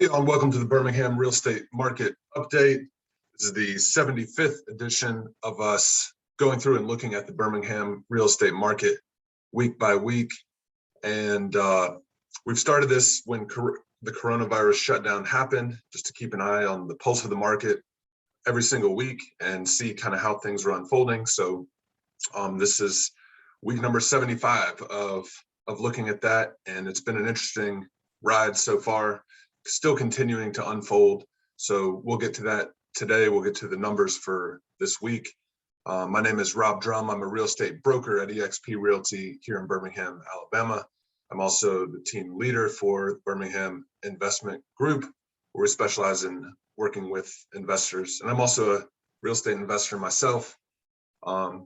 Hey, and welcome to the Birmingham Real Estate Market Update. This is the 75th edition of us going through and looking at the Birmingham real estate market week by week. And we've started this when the coronavirus shutdown happened, just to keep an eye on the pulse of the market every single week and see kind of how things are unfolding. So this is week number 75 of looking at that, and it's been an interesting ride so far, still continuing to unfold. So we'll get to that today. We'll get to the numbers for this week. My name is Rob.h.drum. I'm a real estate broker at eXp Realty here in Birmingham, Alabama. I'm also the team leader for the Birmingham Investment Group, where we specialize in working with investors. And I'm also a real estate investor myself,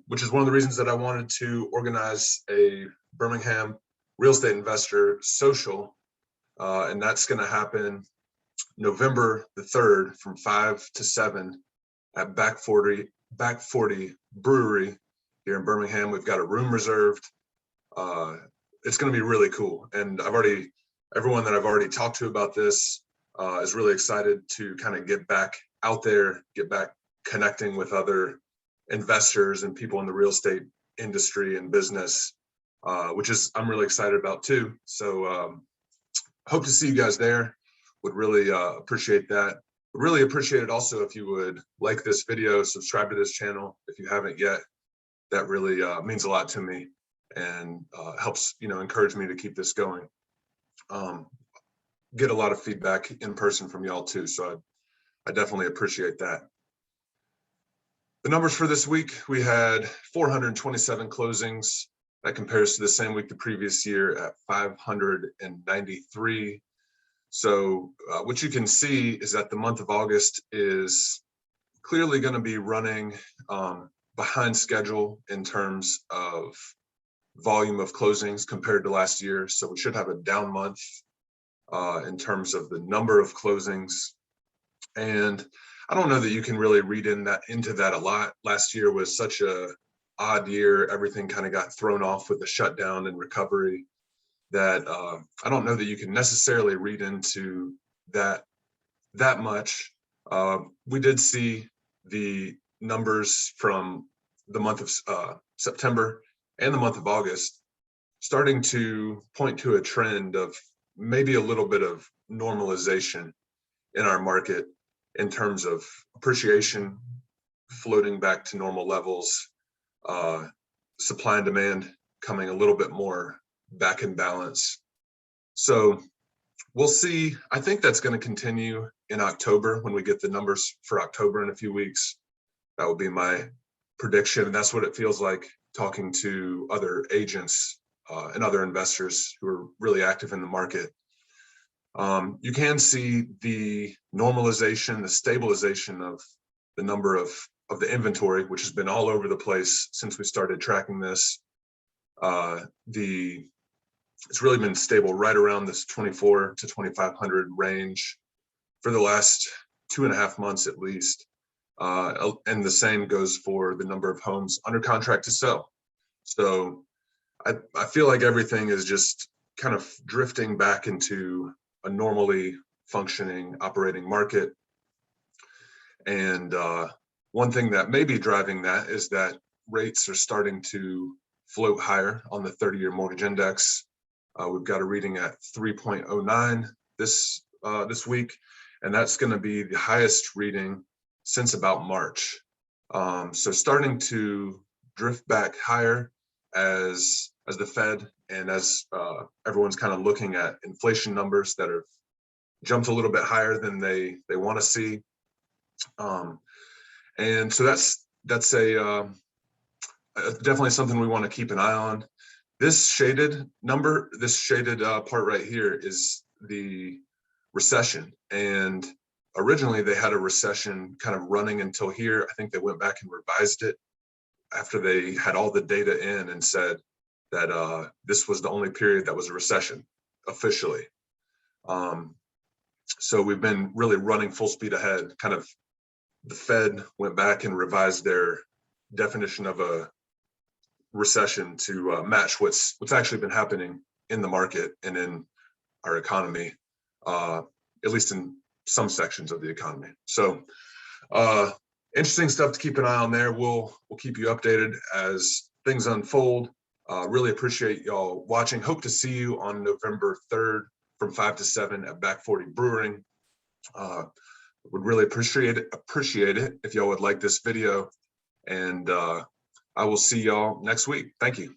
which is one of the reasons that I wanted to organize a Birmingham real estate investor social. And that's going to happen November the 3rd from 5 to 7 at Back 40 Brewery here in Birmingham. We've got a room reserved. It's going to be really cool. And everyone that I've already talked to about this is really excited to kind of get back out there, get back connecting with other investors and people in the real estate industry and business, which is I'm really excited about too. So hope to see you guys there. Would really appreciate that. Would really appreciate it also if you would like this video, subscribe to this channel if you haven't yet. That really means a lot to me and helps encourage me to keep this going. Get a lot of feedback in person from y'all too, so I definitely appreciate that. The numbers for this week, we had 427 closings. That compares to the same week the previous year at 593. So what you can see is that the month of August is clearly going to be running behind schedule in terms of volume of closings compared to last year. So we should have a down month in terms of the number of closings. And I don't know that you can really read into that a lot. Last year was such a odd year. Everything kind of got thrown off with the shutdown and recovery that I don't know that you can necessarily read into that much. We did see the numbers from the month of September and the month of August starting to point to a trend of maybe a little bit of normalization in our market in terms of appreciation floating back to normal levels, supply and demand coming a little bit more back in balance. So we'll see. I think that's going to continue in October when we get the numbers for October in a few weeks. That would be my prediction. And that's what it feels like talking to other agents and other investors who are really active in the market. You can see the normalization, the stabilization of the number of the inventory, which has been all over the place since we started tracking this. It's really been stable right around this 24 to 2,500 range for the last 2.5 months at least. And the same goes for the number of homes under contract to sell. So I feel like everything is just kind of drifting back into a normally functioning operating market. And one thing that may be driving that is that rates are starting to float higher on the 30-year mortgage index. We've got a reading at 3.09 this week, and that's going to be the highest reading since about March. So starting to drift back higher as the Fed and as everyone's kind of looking at inflation numbers that have jumped a little bit higher than they want to see. And so that's definitely something we want to keep an eye on. This shaded number, this shaded part right here is the recession. And originally they had a recession kind of running until here. I think they went back and revised it after they had all the data in and said that this was the only period that was a recession officially. So we've been really running full speed ahead. Kind of the Fed went back and revised their definition of a recession to match what's actually been happening in the market and in our economy. At at least in some sections of the economy. So interesting stuff to keep an eye on there. We'll keep you updated as things unfold. Really appreciate y'all watching. Hope to see you on November 3rd from 5 to 7 at Back 40 Brewing. Would really appreciate it if y'all would like this video, and I will see y'all next week. Thank you.